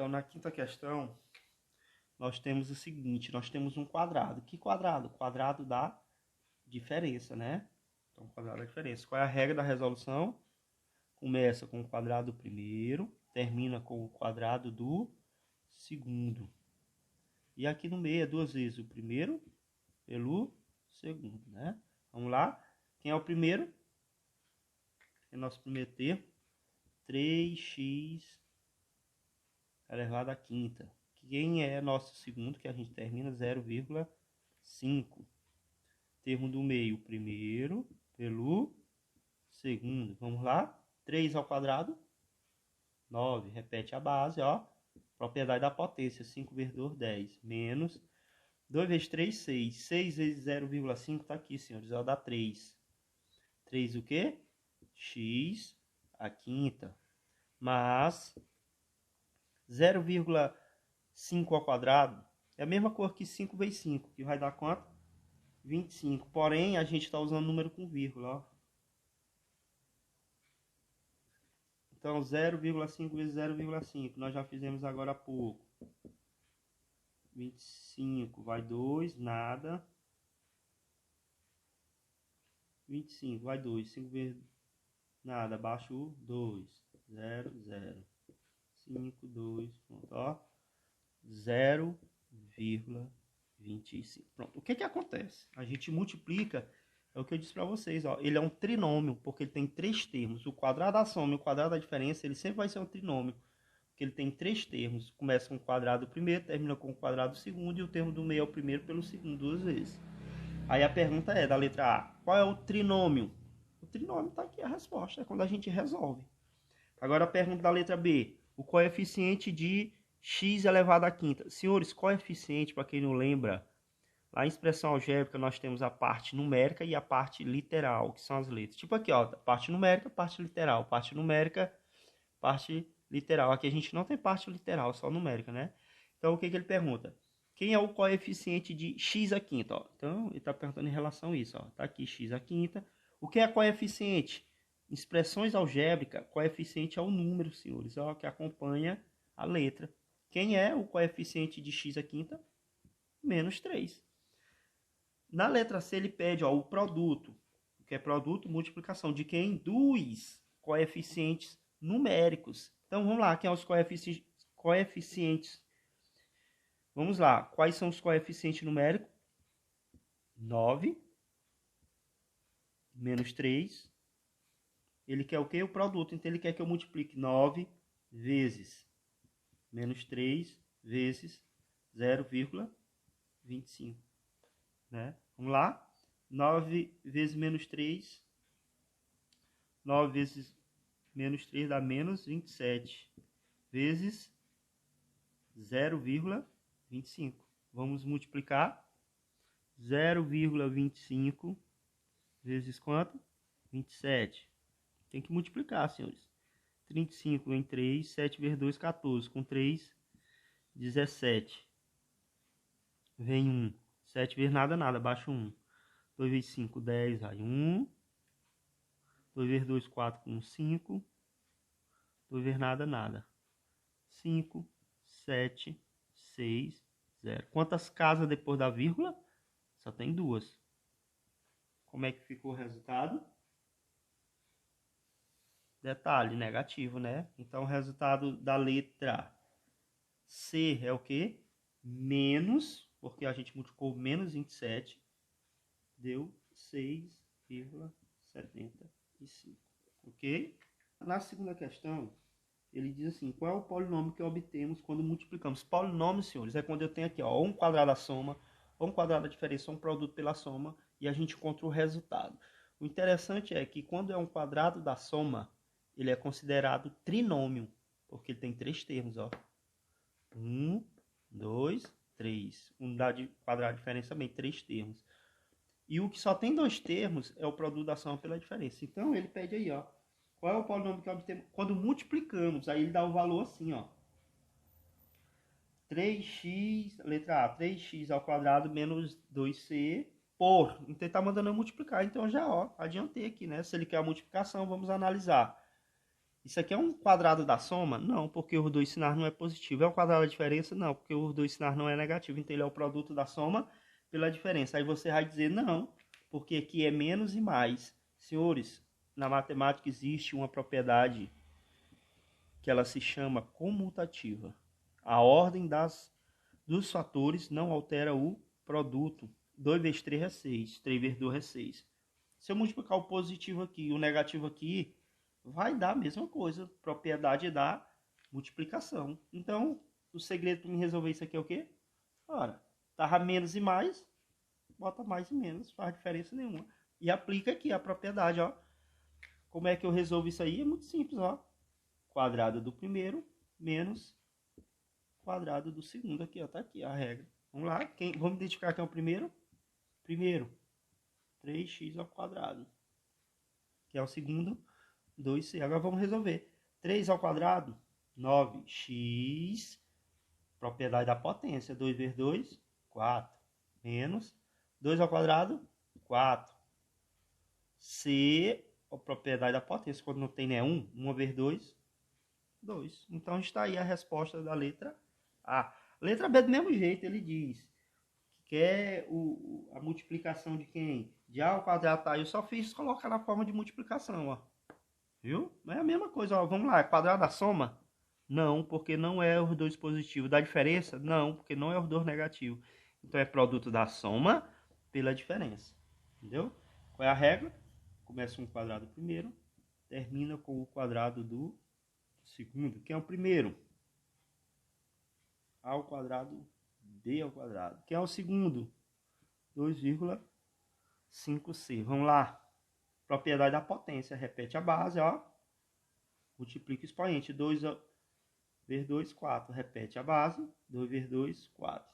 Então, na quinta questão, nós temos o seguinte, nós temos um quadrado. Que quadrado? Quadrado da diferença, né? Então, quadrado da diferença. Qual é a regra da resolução? Começa com o quadrado do primeiro, termina com o quadrado do segundo. E aqui no meio é duas vezes o primeiro pelo segundo, né? Vamos lá. Quem é o primeiro? É nosso primeiro termo. 3x elevado à quinta. Quem é nosso segundo, que a gente termina 0,5. Termo do meio, primeiro pelo segundo. Vamos lá? 3 ao quadrado, 9. Repete a base, ó. Propriedade da potência, 5 vezes 2, 10. Menos 2 vezes 3, 6. 6 vezes 0,5 está aqui, senhores. Ó, dá 3. 3 o quê? X a quinta. Mas 0,5 ao quadrado é a mesma coisa que 5 vezes 5, que vai dar quanto? 25. Porém, a gente está usando número com vírgula, ó. Então, 0,5 vezes 0,5, nós já fizemos agora há pouco. 25, vai 2, nada. 25, vai 2. 5 vezes nada, abaixo o 2. 0, 0. 5, 2, pronto, ó. 0,25. Pronto, o que que acontece? A gente multiplica, é o que eu disse para vocês, ó. Ele é um trinômio, porque ele tem três termos. O quadrado da soma e o quadrado da diferença, ele sempre vai ser um trinômio, porque ele tem três termos. Começa com o quadrado do primeiro, termina com o quadrado do segundo, e o termo do meio é o primeiro pelo segundo, duas vezes. Aí a pergunta é, da letra A, qual é o trinômio? O trinômio está aqui a resposta, é quando a gente resolve. Agora a pergunta da letra B, o coeficiente de x elevado à quinta. Senhores, coeficiente, para quem não lembra, lá em expressão algébrica nós temos a parte numérica e a parte literal, que são as letras. Tipo aqui, ó, parte numérica, parte literal. Parte numérica, parte literal. Aqui a gente não tem parte literal, só numérica, né? Então, o que ele pergunta? Quem é o coeficiente de x à quinta? Ó? Então, ele está perguntando em relação a isso. Está aqui x à quinta. O que é coeficiente? Expressões algébricas, coeficiente é o número, senhores, ó, que acompanha a letra. Quem é o coeficiente de x à quinta? Menos 3. Na letra C, ele pede ó, o produto. O que é produto? Multiplicação. De quem? Dos coeficientes numéricos. Então, vamos lá. Quem é os coeficientes? Vamos lá. Quais são os coeficientes numéricos? 9 menos 3. Ele quer o quê? O produto. Então, ele quer que eu multiplique 9 vezes menos 3 vezes 0,25. Né? Vamos lá? 9 vezes menos 3. 9 vezes menos 3 dá menos 27. Vezes 0,25. Vamos multiplicar. 0,25 vezes quanto? 27. Tem que multiplicar, senhores. 35 em 3, 7 vezes 2, 14. Com 3, 17. Vem 1. 7 vezes nada, nada. Baixa 1. 2 vezes 5, 10. Vai 1. 2 vezes 2, 4. Com 5. 2 vezes nada, nada. 5, 7, 6, 0. Quantas casas depois da vírgula? Só tem duas. Como é que ficou o resultado? Detalhe, negativo, né? Então, o resultado da letra C é o quê? Menos, porque a gente multiplicou menos 27, deu 6,75. Ok? Na segunda questão, ele diz assim, qual é o polinômio que obtemos quando multiplicamos? Polinômio, senhores, é quando eu tenho aqui, ó, um quadrado da soma, um quadrado da diferença, um produto pela soma, e a gente encontra o resultado. O interessante é que quando é um quadrado da soma, ele é considerado trinômio, porque ele tem três termos, ó. 1, 2, 3. Unidade quadrada de diferença também, três termos. E o que só tem dois termos é o produto da soma pela diferença. Então, ele pede aí, ó. Qual é o polinômio que obtemos? Quando multiplicamos, aí ele dá o valor assim, ó. 3x, letra A, 3x ao quadrado menos 2c por... Então, ele está mandando eu multiplicar. Então, já, ó, adiantei aqui, né? Se ele quer a multiplicação, vamos analisar. Isso aqui é um quadrado da soma? Não, porque os dois sinais não é positivo. É um quadrado da diferença? Não, porque os dois sinais não é negativo. Então ele é o produto da soma pela diferença. Aí você vai dizer não, porque aqui é menos e mais. Senhores, na matemática existe uma propriedade que ela se chama comutativa. A ordem dos fatores não altera o produto. 2 vezes 3 é 6, 3 vezes 2 é 6. Se eu multiplicar o positivo aqui e o negativo aqui, vai dar a mesma coisa, propriedade da multiplicação. Então, o segredo para me resolver isso aqui é o quê? Ora, tava menos e mais, bota mais e menos, faz diferença nenhuma. E aplica aqui a propriedade, ó. Como é que eu resolvo isso aí? É muito simples, ó. Quadrado do primeiro menos quadrado do segundo aqui, ó. Tá aqui a regra. Vamos lá, vamos identificar quem é o primeiro? Primeiro, 3x ao quadrado. Que é o segundo, 2c. Agora vamos resolver. 3 ao quadrado, 9x, propriedade da potência. 2 vezes 2, 4. Menos 2 ao quadrado, 4. C, a propriedade da potência, quando não tem nenhum, 1 vezes 2, 2. Então está aí a resposta da letra A. Letra B do mesmo jeito, ele diz que é a multiplicação de quem? De A ao quadrado, tá? Eu só fiz colocar na forma de multiplicação, ó. Viu? É a mesma coisa, ó. Vamos lá, é quadrado da soma? Não, porque não é os dois positivos. Da diferença? Não, porque não é os dois negativos. Então é produto da soma pela diferença. Entendeu? Qual é a regra? Começa com o quadrado primeiro, termina com o quadrado do segundo. Quem é o primeiro? A ao quadrado, B ao quadrado. Quem é o segundo? 2,5c. Vamos lá. Propriedade da potência. Repete a base, ó. Multiplica o expoente. 2 vezes 2, 4. Repete a base. 2 vezes 2, 4.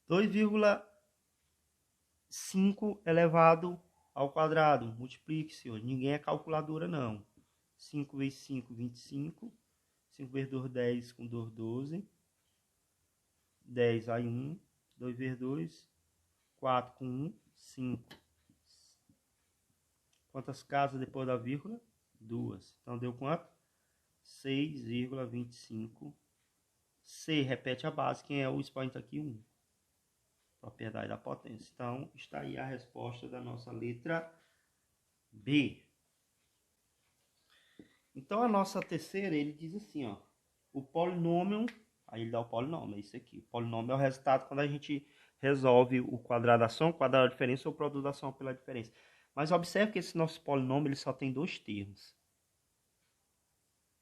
2,5 elevado ao quadrado. Multiplique, senhor. Ninguém é calculadora, não. 5 vezes 5, 25. 5 vezes 2, 10. Com 2, 12. 10 aí 1. 2 vezes 2, 4 com 1, 5. Quantas casas depois da vírgula? 2. Então deu quanto? 6,25. C, repete a base. Quem é o expoente aqui? 1. Propriedade da potência. Então, está aí a resposta da nossa letra B. Então, a nossa terceira, ele diz assim, ó. O polinômio, aí ele dá o polinômio, é isso aqui. O polinômio é o resultado quando a gente resolve o quadrado da soma, o quadrado da diferença ou o produto da soma pela diferença. Mas observe que esse nosso polinômio, ele só tem dois termos.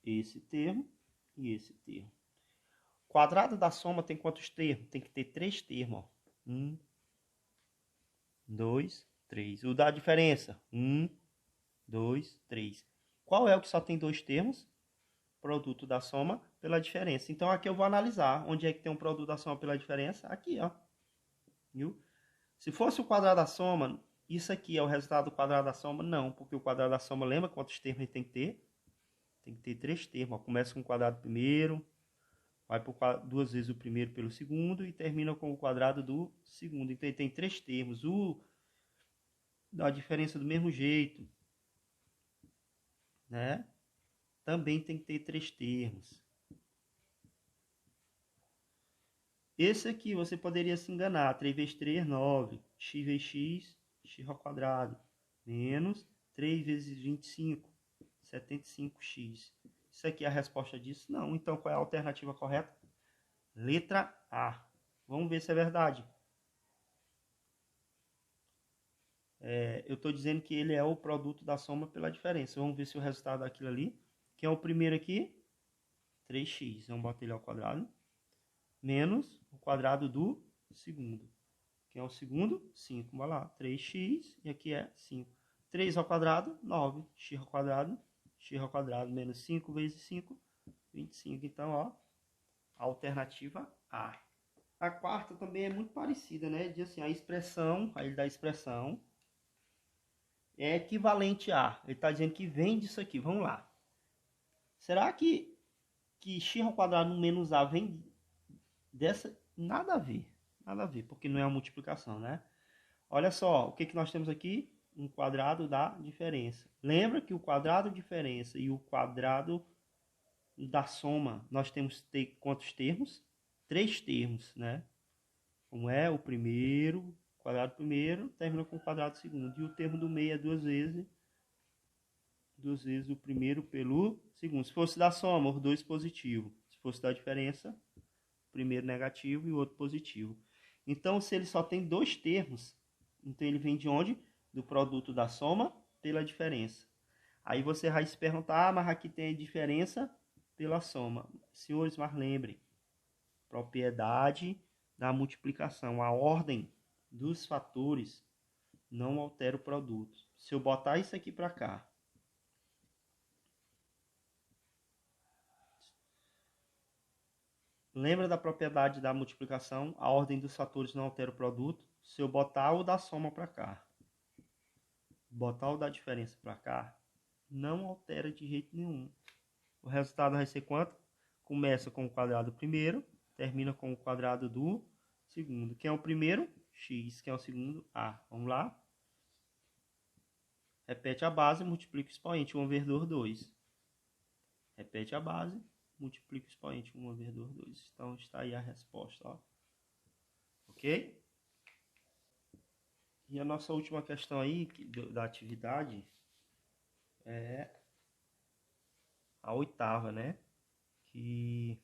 Esse termo e esse termo. O quadrado da soma tem quantos termos? Tem que ter 3 termos, ó. 1, 2, 3. O da diferença? 1, 2, 3. Qual é o que só tem 2 termos? Produto da soma pela diferença. Então, aqui eu vou analisar onde é que tem um produto da soma pela diferença. Aqui, ó. Viu? Se fosse o quadrado da soma, isso aqui é o resultado do quadrado da soma? Não, porque o quadrado da soma, lembra quantos termos ele tem que ter? Tem que ter 3 termos. Ó. Começa com o quadrado primeiro, vai por 2 vezes o primeiro pelo segundo e termina com o quadrado do segundo. Então, ele tem 3 termos. O da diferença do mesmo jeito, né? Também tem que ter 3 termos. Esse aqui você poderia se enganar. 3 vezes 3, 9. X vezes x, x ao quadrado. Menos 3 vezes 25, 75x. Isso aqui é a resposta disso? Não. Então, qual é a alternativa correta? Letra A. Vamos ver se é verdade. Eu estou dizendo que ele é o produto da soma pela diferença. Vamos ver se o resultado daquilo ali. Quem é o primeiro aqui? 3x. Vamos botar ele ao quadrado. Menos o quadrado do segundo. Quem é o segundo? 5. Vai lá. 3x e aqui é 5. 3 ao quadrado, 9. X ao quadrado. X ao quadrado menos 5 vezes 5, 25. Então, ó, a alternativa A. A quarta também é muito parecida, né? Diz assim, a expressão, aí ele dá a expressão, é equivalente a. Ele está dizendo que vem disso aqui. Vamos lá. Será que x ao quadrado no menos a vem dessa? Nada a ver. Nada a ver, porque não é uma multiplicação, né? Olha só, o que nós temos aqui? um quadrado da diferença. Lembra que o quadrado de diferença e o quadrado da soma, nós temos que ter quantos termos? 3 termos, né? Como é o primeiro, quadrado primeiro, termina com o quadrado segundo. E o termo do meio é duas vezes o primeiro pelo segundo. Se fosse da soma, os dois positivos. Se fosse da diferença, o primeiro negativo e o outro positivo. Então, se ele só tem 2 termos, então ele vem de onde? Do produto da soma pela diferença. Aí você vai se perguntar, mas aqui tem a diferença pela soma. Senhores, mas lembrem, propriedade da multiplicação, a ordem dos fatores não altera o produto. Se eu botar isso aqui para cá, lembra da propriedade da multiplicação? A ordem dos fatores não altera o produto. Se eu botar o da soma para cá, botar o da diferença para cá, não altera de jeito nenhum. O resultado vai ser quanto? Começa com o quadrado primeiro, termina com o quadrado do segundo. Quem é o primeiro? X. Quem é o segundo? A. Vamos lá? Repete a base, multiplica o expoente. 1 vezes 2, 2. Repete a base, multiplica o expoente. 1 vezes 2, 2. Então, está aí a resposta. Ó. Ok? E a nossa última questão aí da atividade é a oitava, né? Que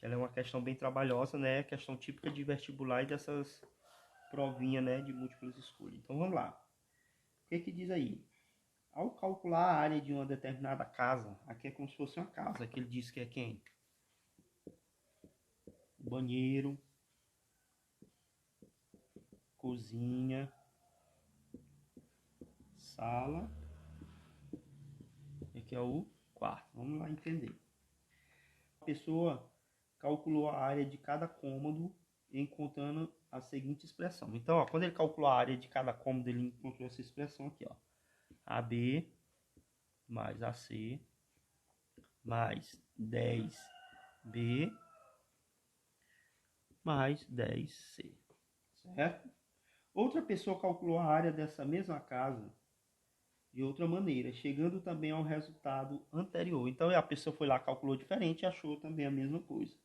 ela é uma questão bem trabalhosa, né? Questão típica de vestibular e dessas provinhas, né? De múltiplas escolhas. Então, vamos lá. O que diz aí? Ao calcular a área de uma determinada casa, aqui é como se fosse uma casa, aqui ele diz que é quem? Banheiro, cozinha, sala, e aqui é o quarto. Vamos lá entender. A pessoa calculou a área de cada cômodo encontrando a seguinte expressão. Então, ó, quando ele calculou a área de cada cômodo, ele encontrou essa expressão aqui, ó. AB mais AC mais 10B mais 10C, certo? Outra pessoa calculou a área dessa mesma casa de outra maneira, chegando também ao resultado anterior. Então, a pessoa foi lá, calculou diferente e achou também a mesma coisa,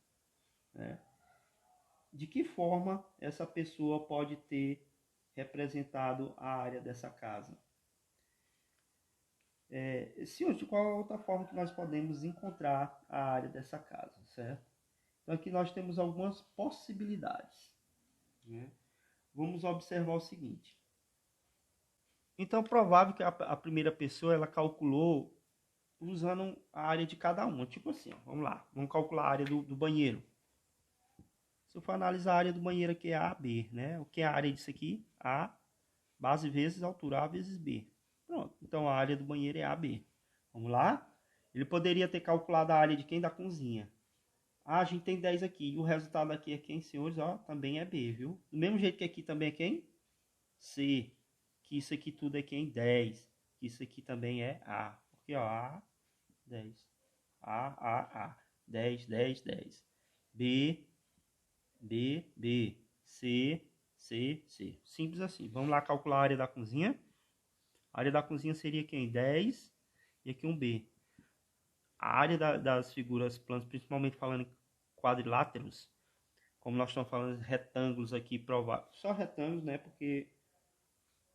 né? De que forma essa pessoa pode ter representado a área dessa casa? Senhor, de qual outra forma que nós podemos encontrar a área dessa casa, certo? Então, aqui nós temos algumas possibilidades, né? Vamos observar o seguinte. Então, provável que a primeira pessoa ela calculou usando a área de cada uma. Tipo assim, ó, vamos lá. Vamos calcular a área do banheiro. Se eu for analisar a área do banheiro aqui é A, B, né? O que é a área disso aqui? A, base vezes altura A vezes B. Pronto. Então, a área do banheiro é AB. Vamos lá? Ele poderia ter calculado a área de quem? Da cozinha. Ah, a gente tem 10 aqui. E o resultado aqui é quem, senhores? Ó, também é B, viu? Do mesmo jeito que aqui também é quem? C. Que isso aqui tudo é quem? 10. Que isso aqui também é A. Porque, ó, A, 10. A. 10, 10, 10. B, B, B. C, C, C. Simples assim. Vamos lá calcular a área da cozinha. A área da cozinha seria quem? 10 e aqui um B. A área das figuras planas, principalmente falando em quadriláteros, como nós estamos falando de retângulos aqui, provável. Só retângulos, né? Porque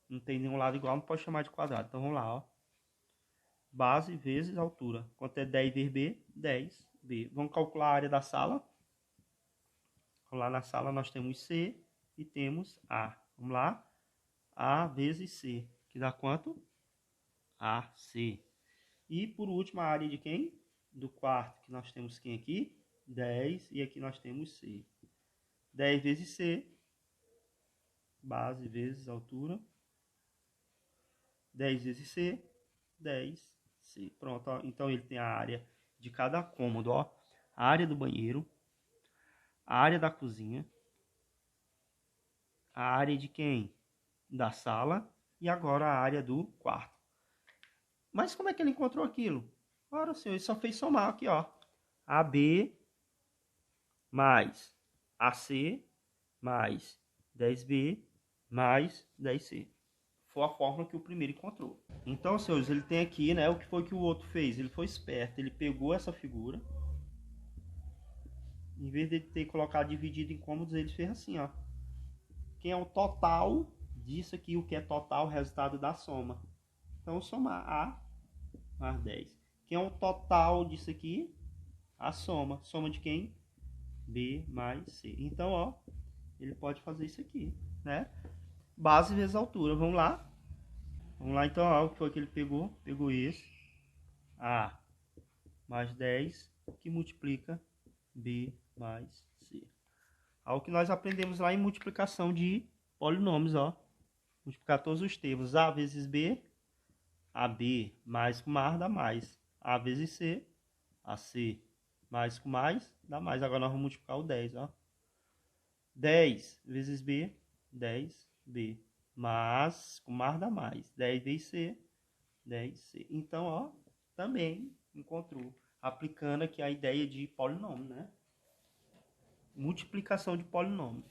não tem nenhum lado igual, não pode chamar de quadrado. Então vamos lá, ó. Base vezes altura. Quanto é 10 vezes B? 10B. Vamos calcular a área da sala. Lá na sala nós temos C e temos A. Vamos lá? A vezes C, que dá quanto? AC. E por último, a área de quem? Do quarto, que nós temos quem aqui? 10 e aqui nós temos C. 10 vezes C, base vezes altura. 10 vezes C, 10C. Pronto, ó. Então ele tem a área de cada cômodo, ó. A área do banheiro, a área da cozinha, a área de quem? Da sala e agora a área do quarto. Mas como é que ele encontrou aquilo? Ora, senhor, ele só fez somar aqui, ó. AB mais AC mais 10B mais 10C. foi a fórmula que o primeiro encontrou. Então, senhores, ele tem aqui, né, o que foi que o outro fez? Ele foi esperto, ele pegou essa figura, em vez de ter colocado dividido em cômodos, ele fez assim, ó. Quem é o total disso aqui, o que é total, o resultado da soma. Então, somar A mais 10. Quem é o total disso aqui? A soma. Soma de quem? B mais C. Então, ó, ele pode fazer isso aqui, né? Base vezes altura. Vamos lá? Vamos lá, então, ó, o que foi que ele pegou? Pegou esse. A mais 10, que multiplica B mais C. Ó, o que nós aprendemos lá em multiplicação de polinômios, ó. Multiplicar todos os termos. A vezes B, AB mais com mais dá mais. A vezes C, AC mais com mais dá mais. Agora nós vamos multiplicar o 10, ó. 10 vezes B, 10B. Mas com mais dá mais. 10 vezes C, 10C. Então, ó, também encontrou. Aplicando aqui a ideia de polinômio, né? Multiplicação de polinômio.